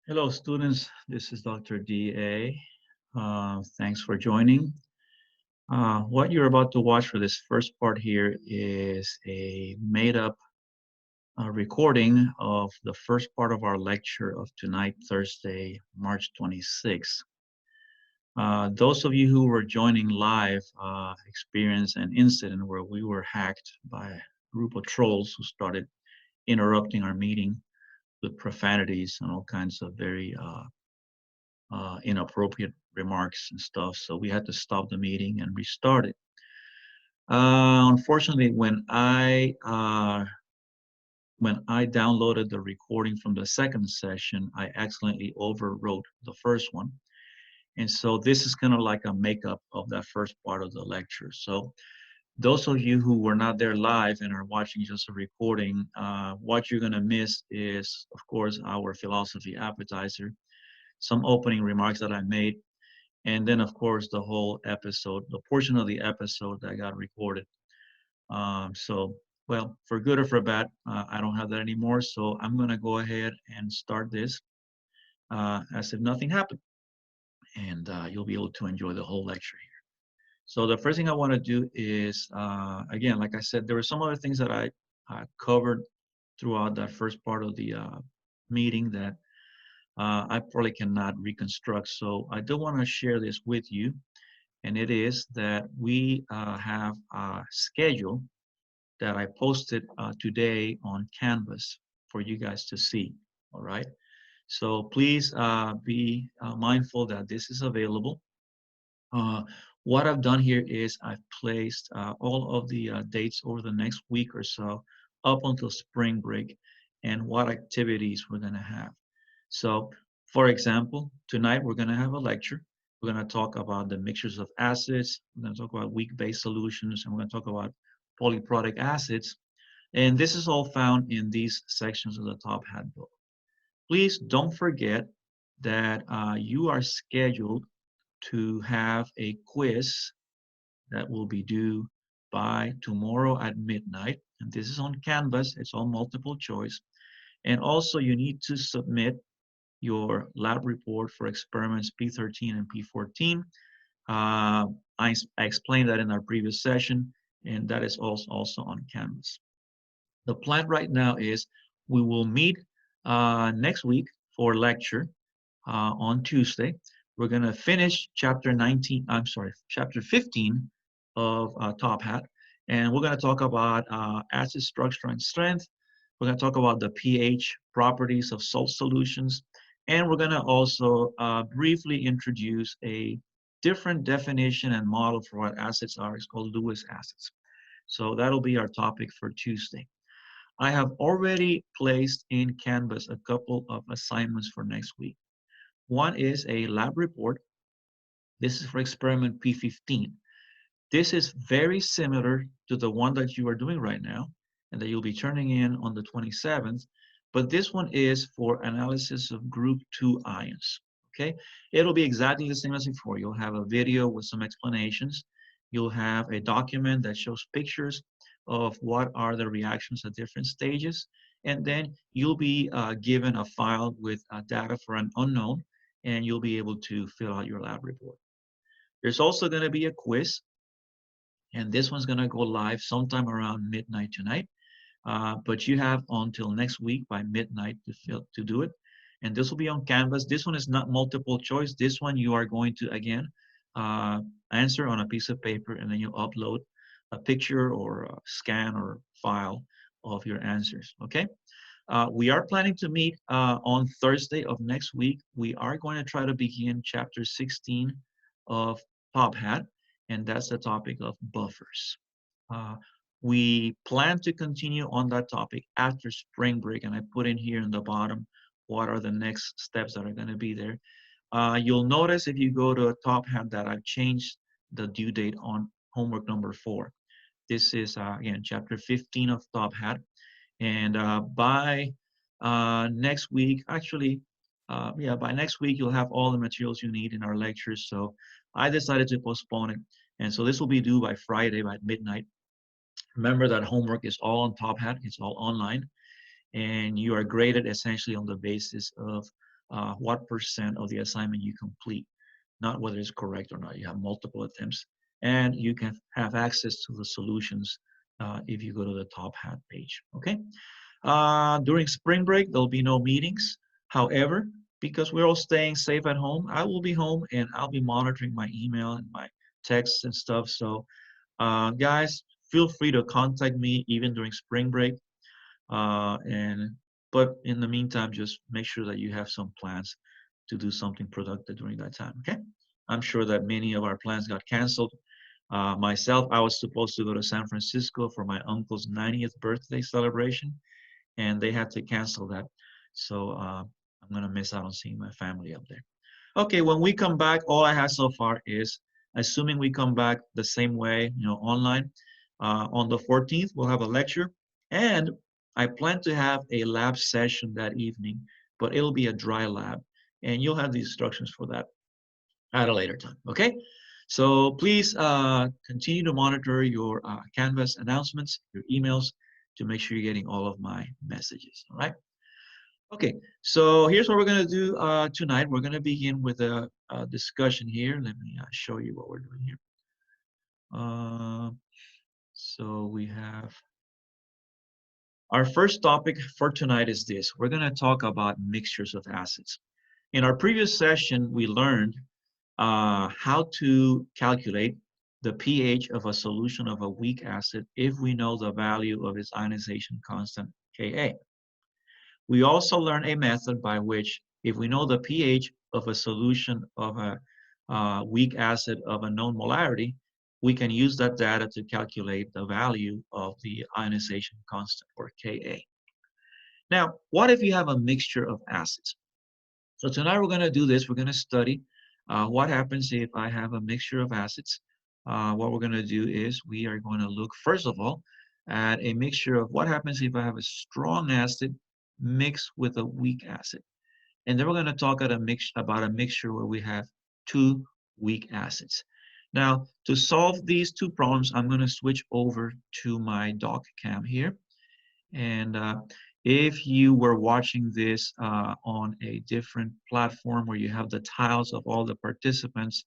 Hello, students. This is Dr. D.A. Thanks for joining. What you're about to watch for this first part here is a made-up recording of the first part of our lecture of tonight, Thursday, March 26th. Those of you who were joining live experienced an incident where we were hacked by a group of trolls who started interrupting our meeting with profanities and all kinds of very inappropriate remarks and stuff. So we had to stop the meeting and restart it. Unfortunately, when I downloaded the recording from the second session, I accidentally overwrote the first one. And so this is kind of like a makeup of that first part of the lecture. So those of you who were not there live and are watching just a recording, what you're going to miss is, of course, our philosophy appetizer, some opening remarks that I made, and then of course the whole episode, the portion of the episode that got recorded. So, well, for good or for bad, I don't have that anymore. So I'm gonna go ahead and start this as if nothing happened, and you'll be able to enjoy the whole lecture here. So the first thing I want to do is, again, like I said, there were some other things that I covered throughout that first part of the meeting that I probably cannot reconstruct. So I do want to share this with you, and it is that we have a schedule that I posted today on Canvas for you guys to see. All right. So please be mindful that this is available. Uh, what I've done here is I've placed all of the dates over the next week or so up until spring break and what activities we're going to have. So, for example, tonight we're going to have a lecture. We're going to talk about the mixtures of acids. We're going to talk about weak-base solutions, and we're going to talk about polyprotic acids. And this is all found in these sections of the Top Hat book. Please don't forget that you are scheduled to have a quiz that will be due by tomorrow at midnight. And this is on Canvas. It's all multiple choice. And also you need to submit your lab report for experiments P13 and P14. I explained that in our previous session, and that is also on Canvas. The plan right now is we will meet next week for lecture on Tuesday. We're going to finish chapter 15 of Top Hat, and we're going to talk about acid structure and strength. We're going to talk about the pH properties of salt solutions, and we're going to also briefly introduce a different definition and model for what acids are. It's called Lewis acids. So that'll be our topic for Tuesday. I have already placed in Canvas a couple of assignments for next week. One is a lab report. This is for experiment P15. This is very similar to the one that you are doing right now and that you'll be turning in on the 27th, but this one is for analysis of group 2 ions, okay? It'll be exactly the same as before. You'll have a video with some explanations. You'll have a document that shows pictures of what are the reactions at different stages, and then you'll be given a file with data for an unknown, and you'll be able to fill out your lab report. There's also going to be a quiz, and this one's going to go live sometime around midnight tonight. But you have until next week by midnight to do it. And this will be on Canvas. This one is not multiple choice. This one you are going to, again, answer on a piece of paper, and then you upload a picture or a scan or file of your answers, okay? We are planning to meet on Thursday of next week. We are going to try to begin chapter 16 of Top Hat, and that's the topic of buffers. We plan to continue on that topic after spring break, and I put in here in the bottom what are the next steps that are going to be there. You'll notice if you go to a Top Hat that I've changed the due date on homework number 4. This is, again, chapter 15 of Top Hat. And by next week, actually, by next week, you'll have all the materials you need in our lectures. So I decided to postpone it. And so this will be due by Friday by midnight. Remember that homework is all on Top Hat. It's all online. And you are graded essentially on the basis of what percent of the assignment you complete, not whether it's correct or not. You have multiple attempts, and you can have access to the solutions if you go to the top hat page, okay? During spring break, there'll be no meetings. However, because we're all staying safe at home, I will be home and I'll be monitoring my email and my texts and stuff. So guys, feel free to contact me even during spring break. But in the meantime, just make sure that you have some plans to do something productive during that time, okay? I'm sure that many of our plans got canceled. Myself, I was supposed to go to San Francisco for my uncle's 90th birthday celebration, and they had to cancel that. So I'm gonna miss out on seeing my family up there. Okay, when we come back, all I have so far is, assuming we come back the same way, online, on the 14th, we'll have a lecture, and I plan to have a lab session that evening, but it'll be a dry lab, and you'll have the instructions for that at a later time, okay? So please continue to monitor your Canvas announcements, your emails, to make sure you're getting all of my messages, all right? Okay, so here's what we're gonna do tonight. We're gonna begin with a discussion here. Let me show you what we're doing here. So we have, our first topic for tonight is this. We're gonna talk about mixtures of acids. In our previous session, we learned how to calculate the pH of a solution of a weak acid if we know the value of its ionization constant, Ka. We also learn a method by which, if we know the pH of a solution of a weak acid of a known molarity, we can use that data to calculate the value of the ionization constant, or Ka. Now, what if you have a mixture of acids? So tonight we're going to do this. We're going to study what happens if I have a mixture of acids. What we're going to do is we are going to look, first of all, at a mixture of what happens if I have a strong acid mixed with a weak acid. And then we're going to talk about a mixture where we have two weak acids. Now, to solve these two problems, I'm going to switch over to my doc cam here. And if you were watching this on a different platform where you have the tiles of all the participants,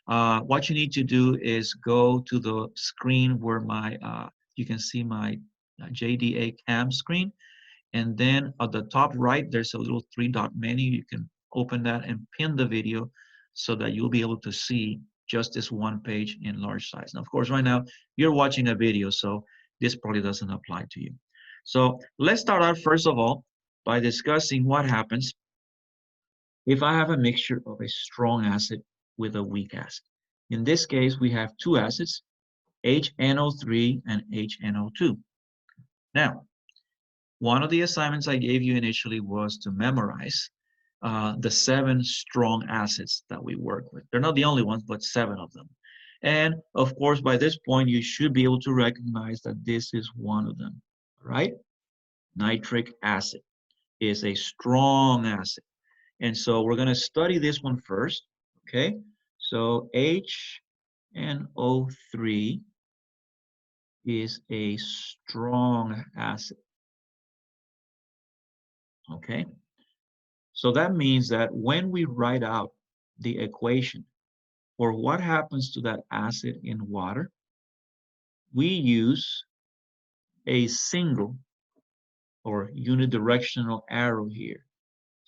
what you need to do is go to the screen where you can see my JDA cam screen. And then at the top right, there's a little 3-dot menu. You can open that and pin the video so that you'll be able to see just this one page in large size. Now, of course, right now, you're watching a video, so this probably doesn't apply to you. So let's start out, first of all, by discussing what happens if I have a mixture of a strong acid with a weak acid. In this case, we have two acids, HNO3 and HNO2. Now, one of the assignments I gave you initially was to memorize the 7 strong acids that we work with. They're not the only ones, but 7 of them. And of course, by this point, you should be able to recognize that this is one of them, right? Nitric acid is a strong acid. And so we're going to study this one first, okay? So HNO3 is a strong acid, okay? So that means that when we write out the equation for what happens to that acid in water, we use a single or unidirectional arrow here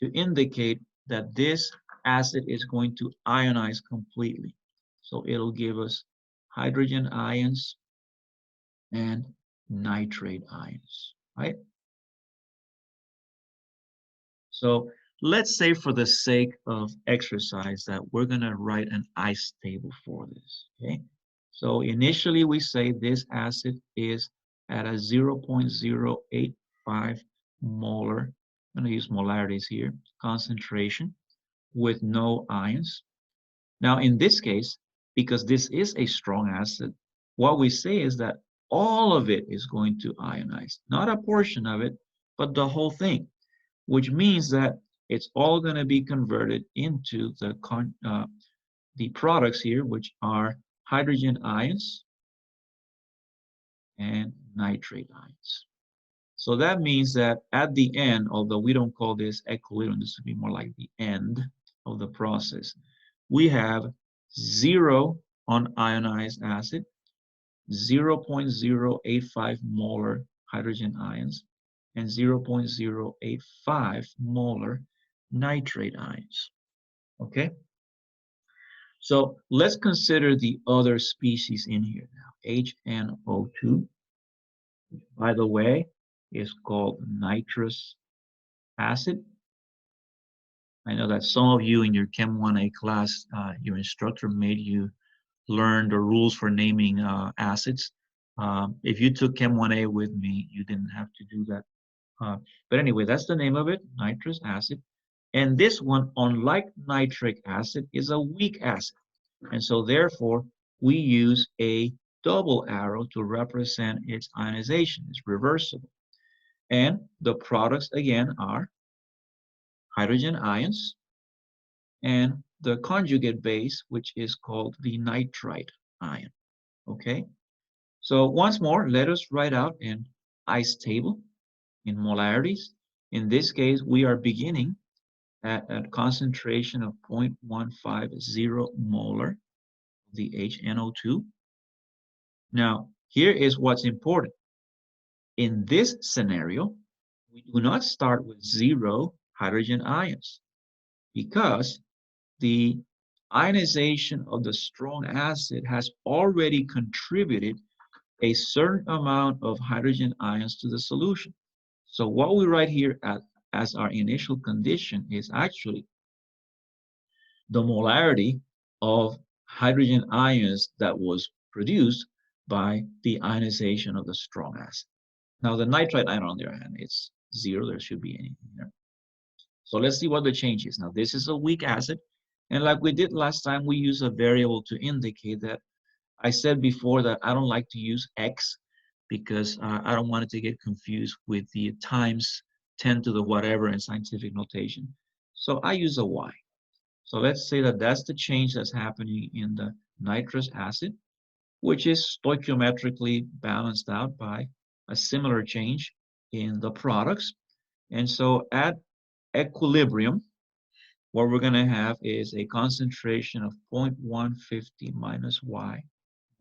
to indicate that this acid is going to ionize completely. So it'll give us hydrogen ions and nitrate ions, right? So let's say, for the sake of exercise, that we're going to write an ice table for this, okay? So initially we say this acid is at a 0.085 molar, I'm going to use molarities here, concentration with no ions. Now in this case, because this is a strong acid, what we say is that all of it is going to ionize, not a portion of it, but the whole thing, which means that it's all going to be converted into the products here, which are hydrogen ions and nitrate ions. So that means that at the end, although we don't call this equilibrium, this would be more like the end of the process, we have 0 on ionized acid, 0.085 molar hydrogen ions, and 0.085 molar nitrate ions. Okay? So let's consider the other species in here now. HNO2, by the way, is called nitrous acid. I know that some of you in your Chem 1A class, your instructor made you learn the rules for naming acids. If you took Chem 1A with me, you didn't have to do that. But anyway, that's the name of it, nitrous acid. And this one, unlike nitric acid, is a weak acid. And so therefore, we use a double arrow to represent its ionization. It's reversible. And the products, again, are hydrogen ions and the conjugate base, which is called the nitrite ion. Okay? So once more, let us write out an ice table in molarities. In this case, we are beginning at a concentration of 0.150 molar of the HNO2. Now, here is what's important. In this scenario, we do not start with 0 hydrogen ions because the ionization of the strong acid has already contributed a certain amount of hydrogen ions to the solution. So what we write here as our initial condition is actually the molarity of hydrogen ions that was produced by the ionization of the strong acid. Now the nitrite ion, on the other hand, it's 0. There should be anything there. So let's see what the change is. Now this is a weak acid, and like we did last time, we use a variable to indicate that. I said before that I don't like to use X because I don't want it to get confused with the times 10 to the whatever in scientific notation. So I use a Y. So let's say that that's the change that's happening in the nitrous acid, which is stoichiometrically balanced out by a similar change in the products. And so at equilibrium, what we're going to have is a concentration of 0.150 minus Y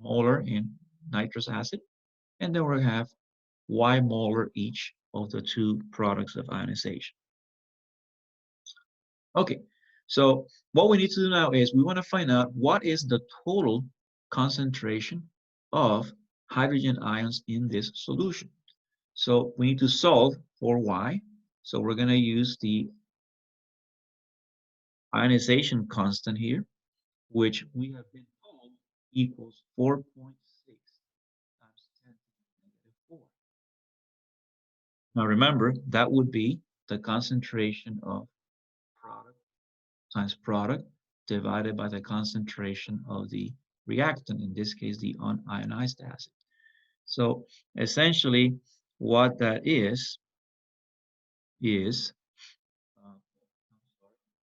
molar in nitrous acid, and then we'll have Y molar each of the two products of ionization. Okay, so what we need to do now is we want to find out what is the total concentration of hydrogen ions in this solution. So we need to solve for Y. So we're going to use the ionization constant here, which we have been told equals 4.6 times 10 to the negative 4. Now remember, that would be the concentration of product times product divided by the concentration of the reactant, in this case, the unionized acid. So essentially, what that is,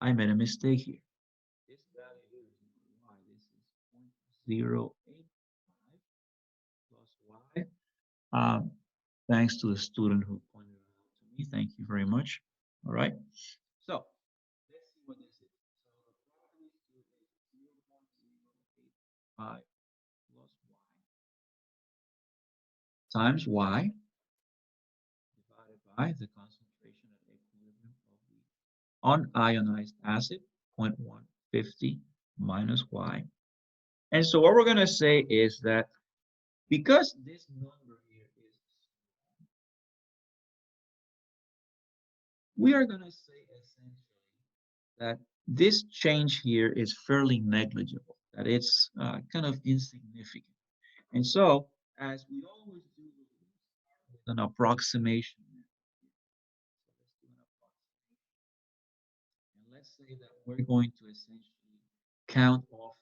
I made a mistake here. This value here is not y, this is 0.085 plus y. Thanks to the student who pointed it out to me. Thank you very much. All right. So let's see what this is. So the product is 0.085 plus y times y divided by the concentration at equilibrium of the unionized acid, 0.150 minus y. And so what we're going to say is that because this number here is, we are going to say essentially that this change here is fairly negligible, that it's kind of insignificant. And so, as we always do with an approximation, and let's say that we're going to essentially count off,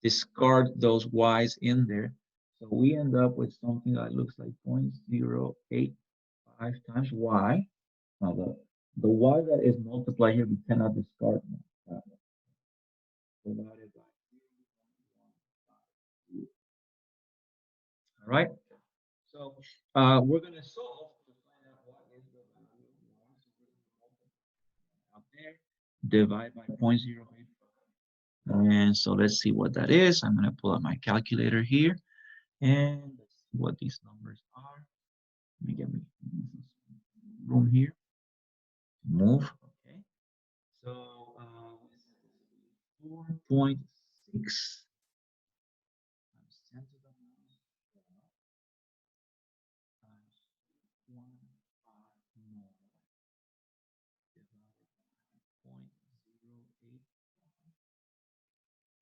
discard those y's in there. So we end up with something that looks like 0.085 times y. Now the y that is multiplied here, we cannot discard that. Divided by 0.150. All right. So we're going to solve to find out divide by 0.08. And so let's see what that is. I'm going to pull out my calculator here and let's see what these numbers are. Let me get me room here. Move. Okay. So 4.6 times 10 to the minus 4 times 1.5 more divided by 0.08,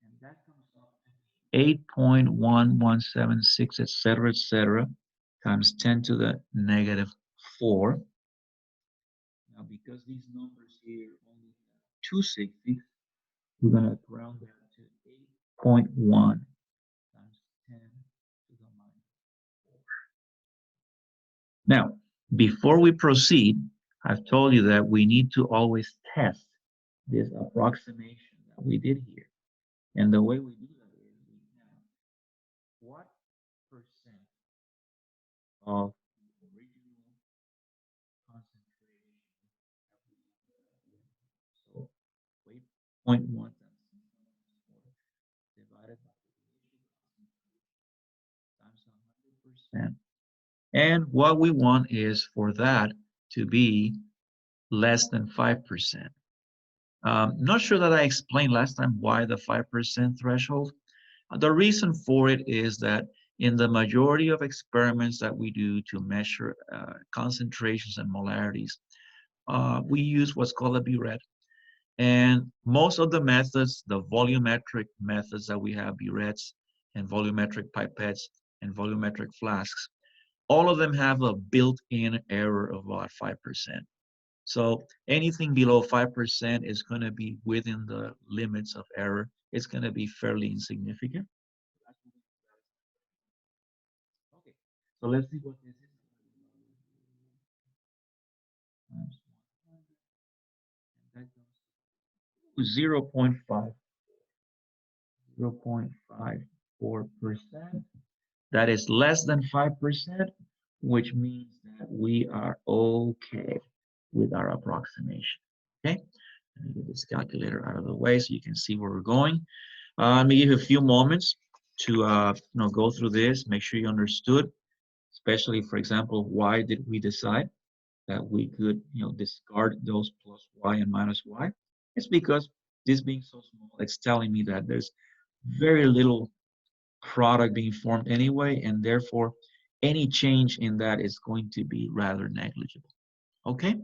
and that comes up to 8.1176, etc., times 10 to the negative 4. Now, because these numbers here only have 260, we're going to round that to 8.1 times 10 to the minus 4. Now, before we proceed, I've told you that we need to always test this approximation that we did here. And the way we do that is we have what percent of the original concentration have we so 8.1 divided by times 100%. And what we want is for that to be less than 5%. Not sure that I explained last time why the 5% threshold. The reason for it is that in the majority of experiments that we do to measure concentrations and molarities, we use what's called a burette. And most of the methods, the volumetric methods that we have, burettes and volumetric pipettes and volumetric flasks, all of them have a built-in error of about 5%. So anything below 5% is going to be within the limits of error. It's going to be fairly insignificant. Okay, so let's see what this is. 0.5, 0.54%. That is less than 5%, which means that we are okay with our approximation. Okay, let me get this calculator out of the way so you can see where we're going. Let me give you a few moments to go through this, make sure you understood, especially, for example, why did we decide that we could discard those plus y and minus y? It's because this being so small, it's telling me that there's very little product being formed anyway, and therefore any change in that is going to be rather negligible. Okay?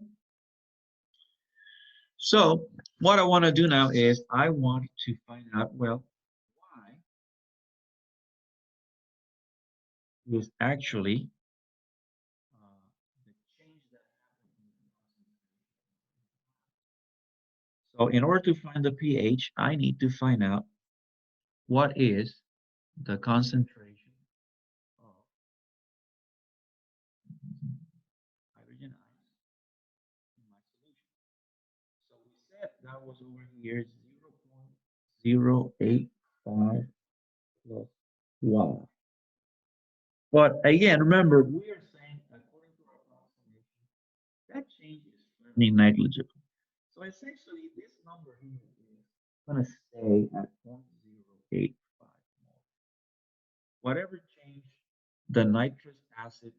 So what I want to do now is I want to find out, well, why is actually the change that happened in the concentration. So in order to find the pH, I need to find out what is the concentration of hydrogen ions in my solution. So we said that was over here 0.085 plus y. But again, remember, we are saying, according to our approximation, that change is fairly negligible. So essentially, this number here is going to stay at 0.085 mole. Whatever change the nitrous acid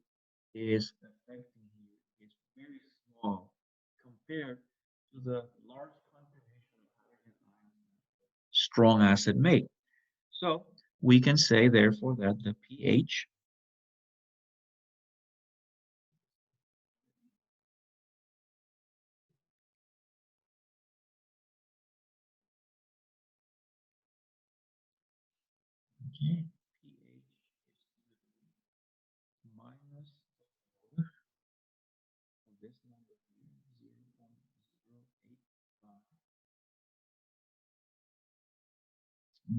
is affecting here is very small compared to the large concentration of hydrogen ions strong acid made. So we can say, therefore, that the pH okay, pH is minus of this number here, 0.085.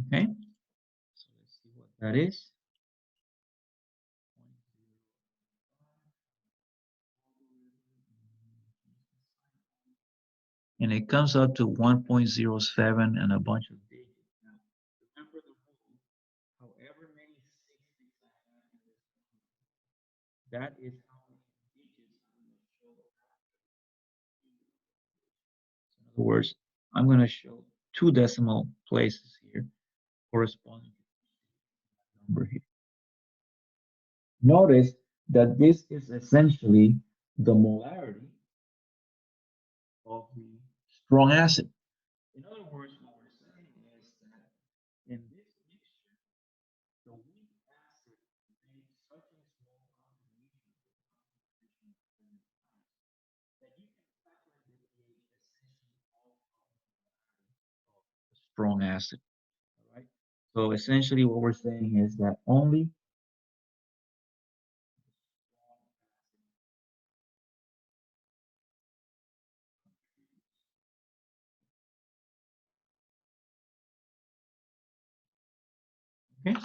Okay, so let's see what that is. And it comes up to 1.07 and a bunch of digits. Now, remember the rule, however many sixes I have in this number, that is how many digits I'm going to show after. So in other words, I'm going to show 2 decimal places here corresponding to the number here. Notice that this is essentially the molarity of the strong acid. In other words, what we're saying is that in this mixture, the weak acid contains such a small contribution that you can calculate the pH essentially of the strong acid. All right. So essentially, what we're saying is that only okay.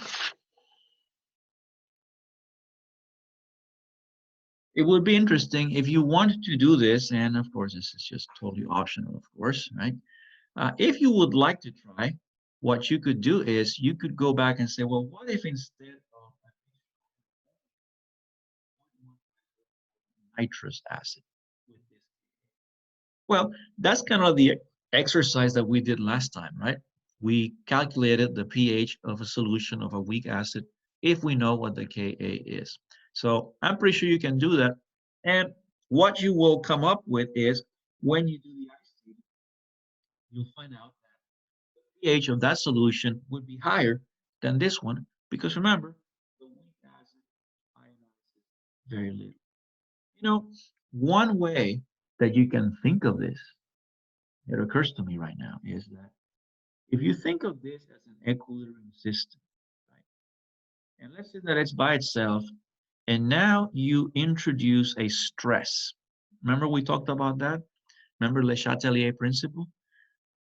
It would be interesting if you want to do this, and of course, this is just totally optional, of course, right? If you would like to try, what you could do is you could go back and say, well, what if instead of nitrous acid with this? Well, that's kind of the exercise that we did last time, right? We calculated the pH of a solution of a weak acid if we know what the Ka is. So I'm pretty sure you can do that. And what you will come up with is when you do the ice, you'll find out that the pH of that solution would be higher than this one because remember, the weak acid ionizes very little. You know, one way that you can think of this, it occurs to me right now, is that if you think of this as an equilibrium system, right, and let's say that it's by itself, and now you introduce a stress. Remember we talked about that? Remember Le Chatelier principle?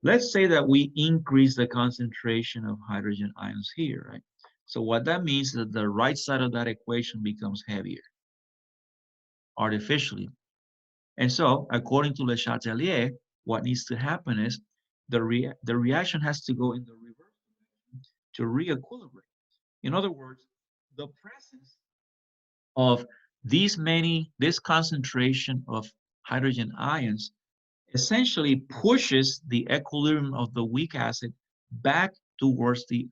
Let's say that we increase the concentration of hydrogen ions here, right? So what that means is that the right side of that equation becomes heavier artificially. And so, according to Le Chatelier, what needs to happen is the reaction has to go in the reverse direction to re-equilibrate. In other words, the presence of this concentration of hydrogen ions essentially pushes the equilibrium of the weak acid back towards the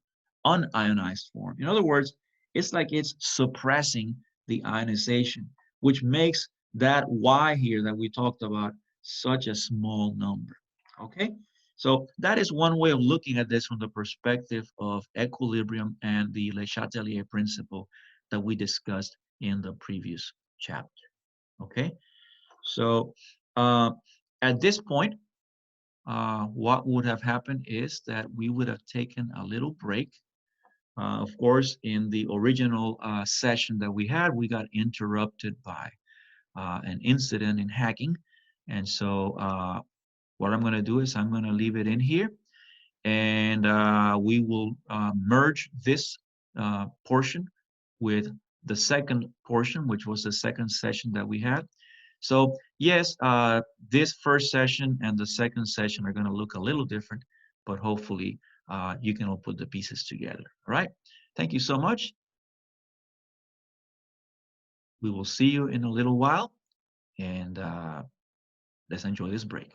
unionized form. In other words, it's like it's suppressing the ionization, which makes that Y here that we talked about such a small number. Okay? So that is one way of looking at this from the perspective of equilibrium and the Le Chatelier principle that we discussed in the previous chapter. Okay? So uh, at this point, what would have happened is that we would have taken a little break. Of course, in the original session that we had, we got interrupted by an incident in hacking. And so what I'm going to do is I'm going to leave it in here and we will merge this portion with the second portion, which was the second session that we had. So yes, this first session and the second session are going to look a little different, but hopefully you can all put the pieces together. All right. Thank you so much. We will see you in a little while, and let's enjoy this break.